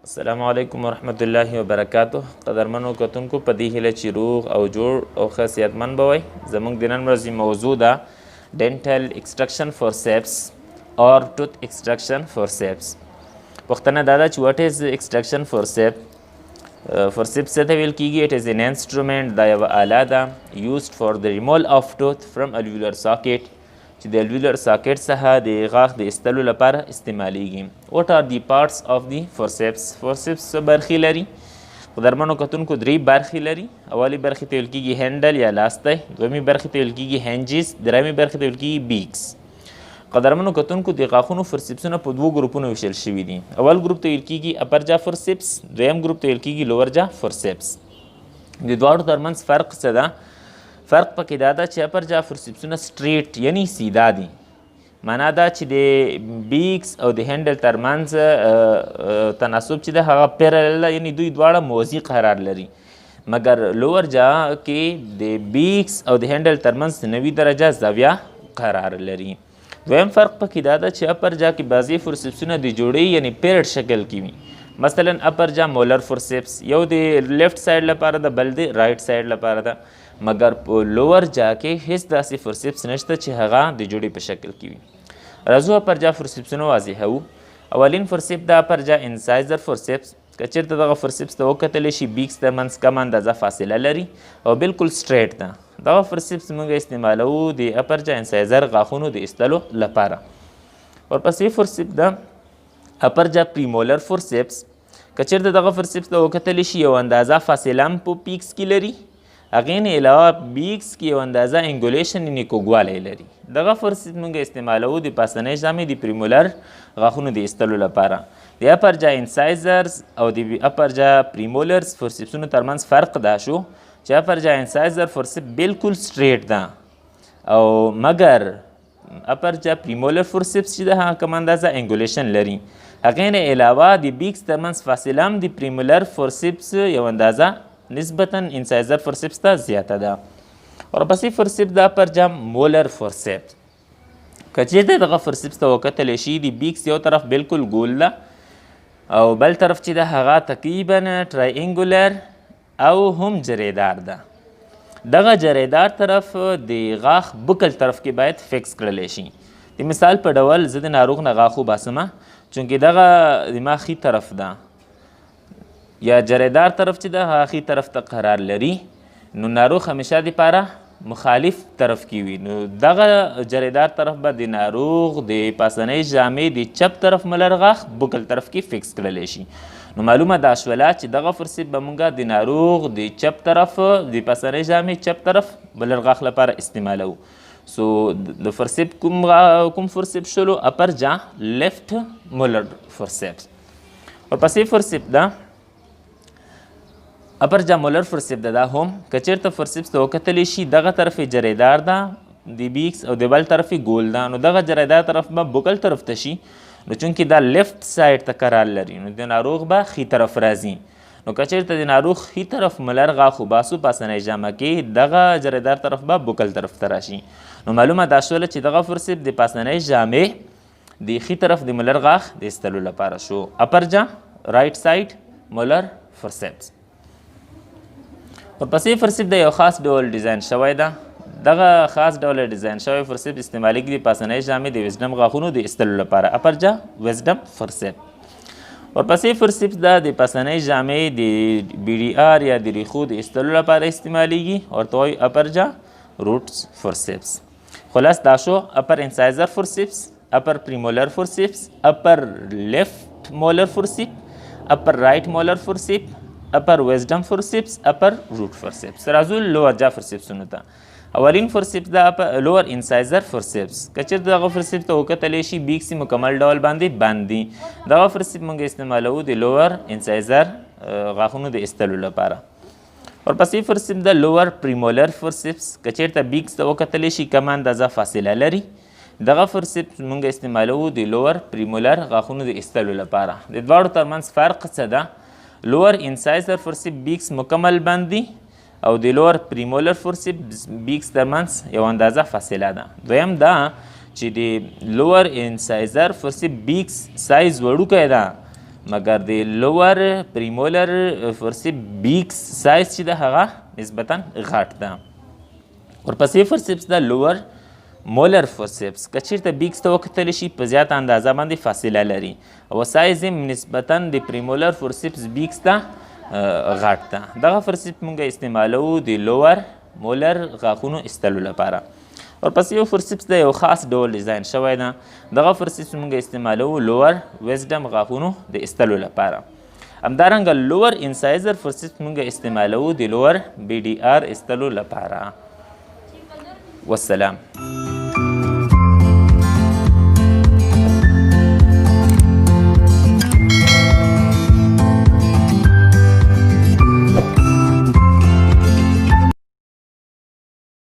السلام علیکم ورحمت الله وبرکاته. قدرمنو کتونکو په دې هیله چې روغ او جوړ او ښه صحتمند به وئ. زموږ د نن ورځې موضوع ده ډینټل ایکسټرکشن فورسپس اور ټوث ایکسټرکشن فورسپس. پوښتنه دا ده چې واټ از ایکسټرکشن فورسپ. فورسپس څه ته ویل کیږي؟ اټ از ان انسټرومنټ، دا یوه آله ده یوزډ فار د ریمول آف ټوث فرام الویولر ساکټ، چې د الویولر ساکټ څخه د غاښ د ایستلو لپاره استعمالیږي. واټ آر دی پارټس آف دی فورسپس. فورسپس څه برخې لري؟ قدرمنو کتونکو درې برخې لري. اولې برخې ته ویل کیږي هینډل یا لاستی، دویمې برخې ته ویل کیږي هینجز، درېیمې برخې ته ویل کیږي بیکس. قدرمنو کتونکو د غاښونو فورسپسونه په دوو ګروپونو ویشل شوي دي. اول ګروپ ته ویل کیږي اپر جا فورسپس، دویم ګروپ ته ویل کیږي لور جا فورسپس. د دواړو ترمنځ فرق څه ده؟ فرق پکې دا ده چې اپر جا فورسپسونه سټریټ یعنی سیده دي. معنا دا چې د بیکس او د هینډل ترمنځ تناسب چې ده هغه پیرل ده، یعنی دوی دواړه موازي قرار لري. مګر لور جا کې د بیکس او د هینډل ترمنځ 90 درجه زاویه قرار لري. دویم فرق پکې دا ده چې اپر جا کې بعضې فورسپسونه د جوړې یعنی پیرډ شکل کې وي. مثلا اپر جا مولر فورسپس یو د لیفت سایډ لپاره ده، بل د رایټ سایډ لپاره ده. مګر په لور جا کې هیڅ داسې فورسپس نشته چې هغه د جوړې په شکل کې وي. راځو اپر جا فورسپسونه واضحوو. اولین فورسپ د اپر جا انسایزر فورسپس. که چېرته دغه فورسپس ته وکتلی شي بیکس ترمنځ کم اندازه فاصله لري او بالکل سټریټ ده. دغه فورسپس موږ استعمالوو د اپر جا انسایزر غاښونو د ایستلو لپاره. ورپسې فورسپ ده اپر جا پریمولر فورسپس. که چېرته دغه فورسپس ته وکتلی شي یو اندازه فاصله هم په پیکس کې لري، هغې نه علاوه بیکس کې یو اندازه انګولیشن یعنې کوږوالی لري. دغه فورسپ موږ استعمالوو د پاسنۍ ژامې د پریمولر غاښونو د ایستلو لپاره. د اپر جا انسایزرز او د اپر جا پریمولرز فورسپسونو ترمنځ فرق دا شو چې اپر جا انسایزر فورسپ بالکل سټریټ ده او مګر اپر جا پریمولر فورسپس چې ده هغه کم اندازه انګولیشن لري. هغې نه علاوه د بیکس ترمنځ فاصله هم د پریمولر فورسپس یو اندازه نسبتا انسایزر فورسپس ته زیاته ده. ورپسې فورسپ د اپر جا مولر فورسپ. که چېرته دغه فورسپس ته وکتلی شي د بیکس یو طرف بالکل ګول ده او بل طرف چې ده هغه تقریبا ټرایانګولر او هم جریدار ده. دغه جریدار طرف د غاښ بکل طرف کې باید فکس کړلی شي. د مثال په ډول زه د ناروغ نه غاښ وباسمه، چونکې دغه زما ښي طرف ده یا جریدار طرف چې ده هغه ښي طرف ته قرار لري، نو ناروغ همیشه دپاره مخالف طرف کې وي. نو دغه جریدار طرف به د ناروغ د پاسنۍ ژامې د چپ طرف ملر غاښ بکل طرف کې فکس کړلی شي. نو معلومه دا شوله چې دغه فورسپ به مونږ د ناروغ د چپ طرف د پاسنۍ ژامې چپ طرف ملر غاښ لپاره استعمالوو. سو د فورسپ کوم فورسپ شلو؟ اپر جا لیفټ مولر فورسپس. ورپسې فورسپ ده اپر جا مولر فورسپ ده. دا هم که چېرته فورسپس ته وکتلی شي دغه طرف جریدار ده د بیکس او د بل طرف ګول ده، نو دغه جریدار طرف به بکل طرف ته شي. نو چونکې دا لیفت سایډ ته قرار لري نو د ناروغ به ښي طرف راځي. نو که چېرته د ناروغ ښي طرف ملر غاښ وباسو پاسنۍ ژامه کې، دغه جریدار طرف به بکل طرف ته راشي. نو معلومه دا شوله چې دغه فورسپ د پاسنۍ ژامې د ښي طرف د ملر غاښ د ایستلو لپاره شو. اپر جا رایټ سایډ مولر فورسپس. ورپسې فورسپ د یو خاص ډول ډیزاین شوی ده. دغه خاص ډول ډیزاین شوی فورسپ استعمالیږي د پاسنۍ ژامې د وزډم غاښونو د ایستلو لپاره. اپر جا وزډم فورسپ. ورپسې فورسپ ده د پاسنۍ ژامې د بي ډي آر یا د ریښو د ایستلو لپاره استعمالیږي. ورته وایي اپر جا روټس فورسپس. خلاص دا شو اپر انسایزر فورسپس، اپر پریمولر فورسپس، اپر لیفت مولر فورسپ، اپر رایټ مولر فورسپ، اپر وزډم فورسپس، اپر روټ فورسپس. راځو لور جا فورسپسونو ته. اولین فورسپ ده لور انسایزر فورسپس. که چېرته دغه فورسپ ته وکتلی شي بیکس مکمل ډول باندې بند دي. دغه فورسپ موږ استعمالوو د لور انسایزر غاښونو د ایستلو لپاره. ورپسې فورسپ ده لور پریمولر فورسپس. که چېرته بیکس ته وکتلی شي کم اندازه فاصله لري، دغه فورسپ موږ استعمالوو د لور پریمولر غاښونو د ایستلو لپاره. د دواړو ترمنځ فرق څه ده؟ لور انسایزر فورسپ بیکس مکمل بند دي او د لور پریمولر فورسپ بیکس ترمنځ یو اندازه فاصله ده. دویم دا چې د لور انسایزر فورسپ بیکس سایز وړوکی ده مګر د لوور پریمولر فورسپ بیکس سایز چې ده هغه نسبتا غټ ده. ورپسې فورسپس ده لوور مولر فورسپس. که چیرته بیکس ته وکتلی شي په زیاته اندازه باندې فاصله لري او سایز یې نسبتا د پریمولر فورسپس بیکس ته غټ ده. دغه فورسپ مونږ استعمالوو د لوور مولر غاښونو ایستلو لپاره. ورپسې یو فورسپس د یو خاص ډول ډیزاین شوی ده. دغه فورسپس مونږ استعمالوو لوور ویزډم غاښونو د ایستلو لپاره. همدارنګه لوور انسایزر فورسپس مونږ استعمالوو د لوور بی ډي آر ایستلو لپاره. والسلام.